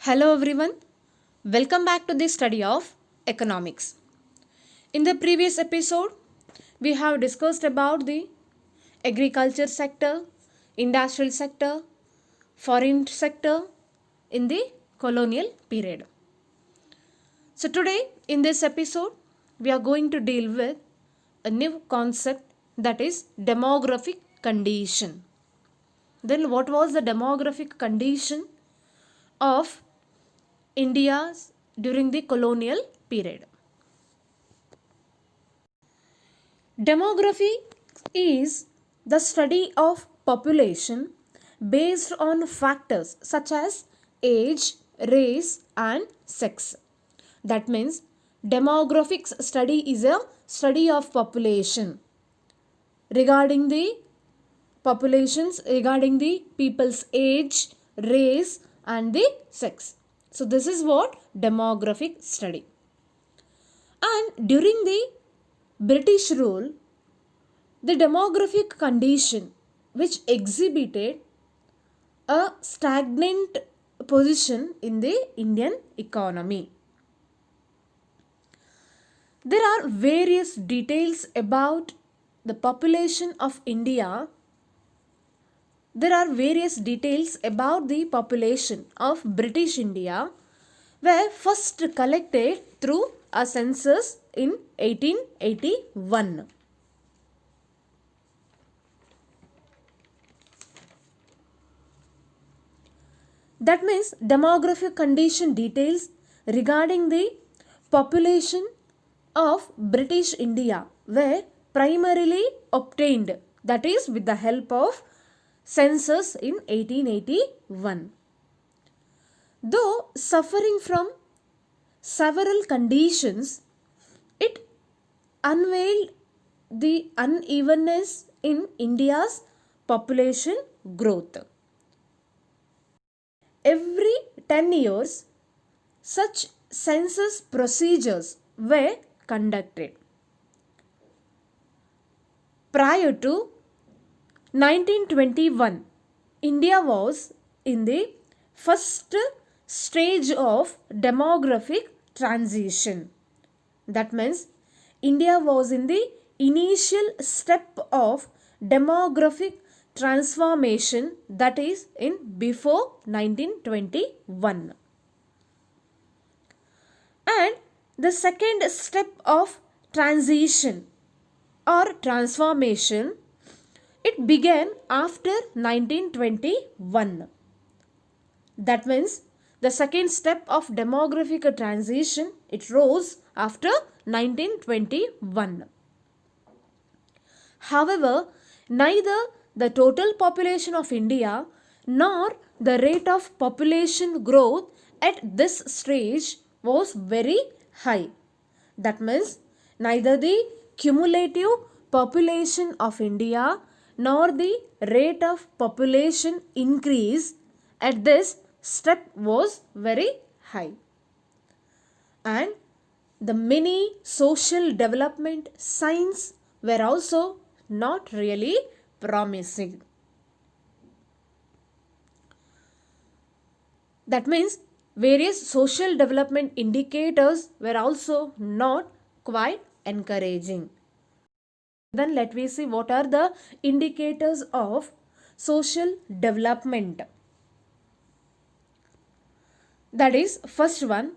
Hello everyone, welcome back to the study of economics. In the previous episode, we have discussed about the agriculture sector, industrial sector, foreign sector in the colonial period. So today in this episode, we are going to deal with a new concept, that is demographic condition. Then what was the demographic condition of India during the colonial period? Demography is the study of population based on factors such as age, race, and sex. That means demographics study is a study of population regarding the populations, regarding the people's age, race, and the sex. So this is what demographic study. And during the British rule, the demographic condition which exhibited a stagnant position in the Indian economy. There are various details about the population of India. There are various details about the population of British India were first collected through a census in 1881. That means demographic condition details regarding the population of British India were primarily obtained, that is with the help of census in 1881. Though suffering from several conditions, it unveiled the unevenness in India's population growth. Every 10 years, such census procedures were conducted. Prior to 1921, India was in the first stage of demographic transition. That means India was in the initial step of demographic transformation, that is in before 1921. And the second step of transition or transformation, it began after 1921. That means the second step of demographic transition, it rose after 1921. However, neither the total population of India nor the rate of population growth at this stage was very high. That means neither the cumulative population of India nor the rate of population increase at this step was very high. And the many social development signs were also not really promising. That means various social development indicators were also not quite encouraging. Then let me see what are the indicators of social development. That is, first one,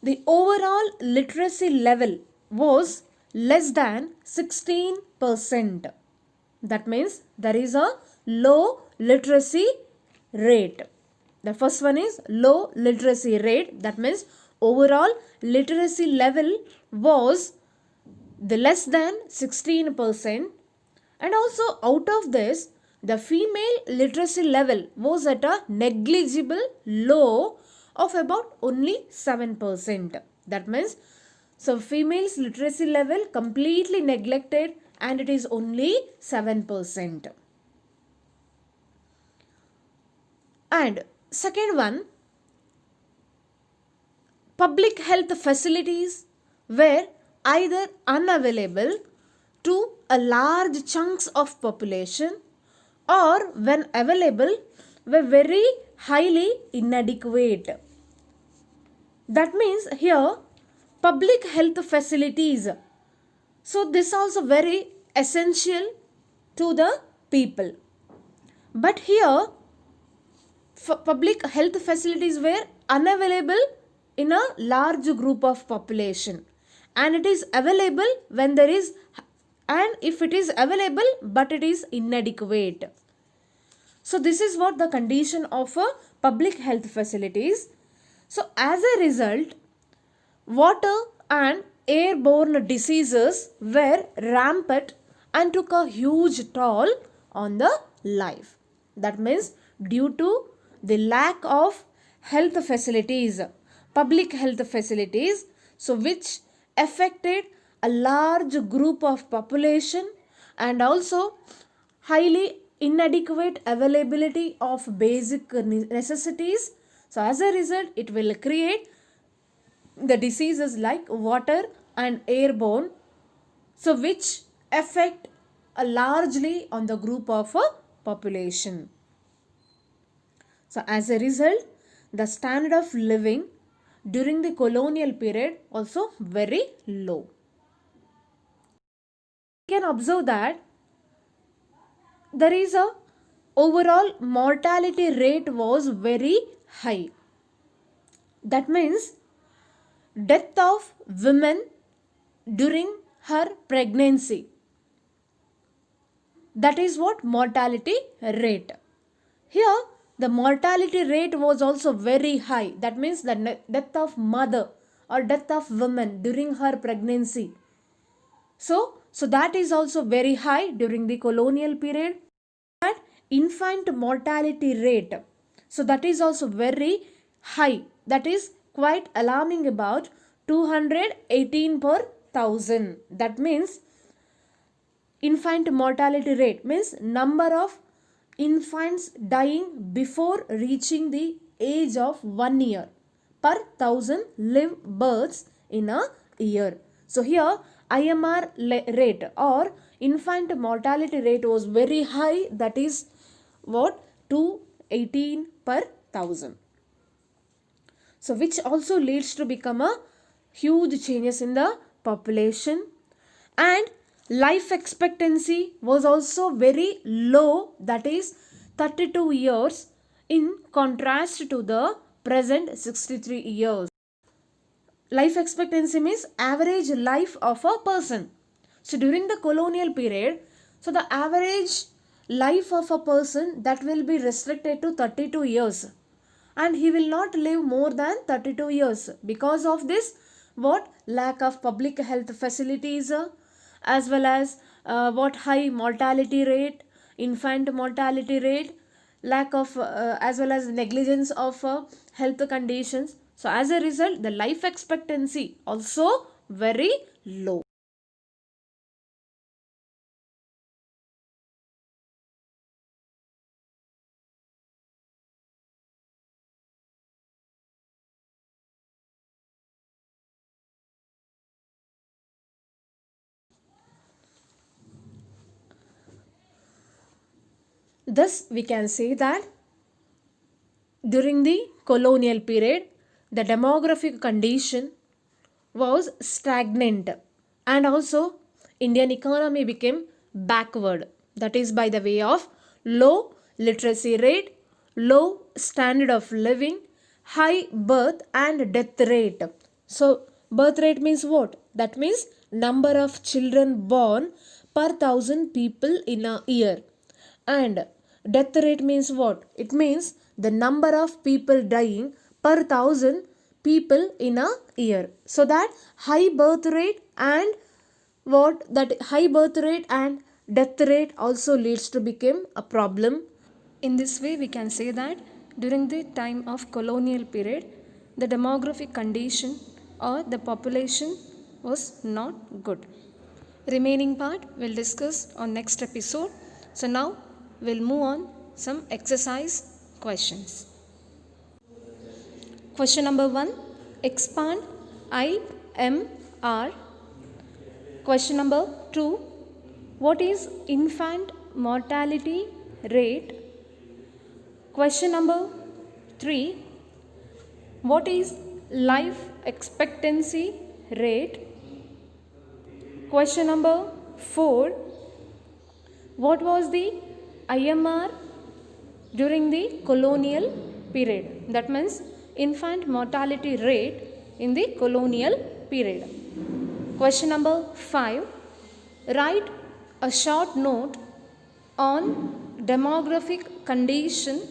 the overall literacy level was less than 16%. That means there is a low literacy rate. The first one is low literacy rate. That means overall literacy level was the less than 16%. And also out of this, the female literacy level was at a negligible low of about only 7%. That means so females literacy level completely neglected and it is only 7%. And second one, public health facilities were either unavailable to a large chunks of population or when available were very highly inadequate. That means here public health facilities. So this also very essential to the people. But here public health facilities were unavailable in a large group of population, and it is available when there is, and if it is available but it is inadequate. So this is what the condition of a public health facilities. So as a result, water and airborne diseases were rampant and took a huge toll on the life. That means due to the lack of health facilities, public health facilities, so which affected a large group of population, and also highly inadequate availability of basic necessities. So as a result, it will create the diseases like water and airborne, so which affect largely on the group of a population. So as a result, the standard of living during the colonial period also very low. You can observe that there is a overall mortality rate was very high. That means death of women during her pregnancy, that is what mortality rate. Here the mortality rate was also very high. That means the death of mother or death of women during her pregnancy. So that is also very high during the colonial period. And infant mortality rate, so that is also very high. That is quite alarming, about 218 per thousand. That means infant mortality rate means number of infants dying before reaching the age of 1 year per thousand live births in a year. So here IMR rate or infant mortality rate was very high, that is what, 218 per thousand. So which also leads to become a huge changes in the population, and life expectancy was also very low, that is 32 years in contrast to the present 63 years. Life expectancy means average life of a person. So during the colonial period, so the average life of a person that will be restricted to 32 years, and he will not live more than 32 years because of this what, lack of public health facilities, as well as what, high mortality rate, infant mortality rate, lack of as well as negligence of health conditions. So as a result, the life expectancy also very low. Thus we can say that during the colonial period, the demographic condition was stagnant, and also Indian economy became backward. That is by the way of low literacy rate, low standard of living, high birth and death rate. So birth rate means what? That means number of children born per thousand people in a year. And death rate means what? It means the number of people dying per thousand people in a year. So that high birth rate and what, that high birth rate and death rate also leads to become a problem. In this way we can say that during the time of colonial period, the demographic condition or the population was not good. Remaining part we'll discuss on next episode. So now we'll move on some exercise questions. Question number 1, expand IMR. Question number 2, what is infant mortality rate? Question number 3, what is life expectancy rate? Question number 4. What was the IMR during the colonial period? That means infant mortality rate in the colonial period. Question number 5. Write a short note on demographic condition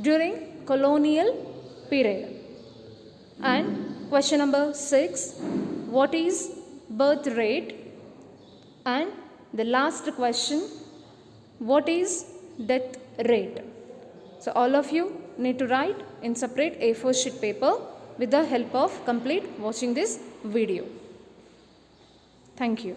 during colonial period. And question number 6. What is birth rate? And the last question, what is death rate? So all of you need to write in separate A4 sheet paper with the help of complete watching this video. Thank you.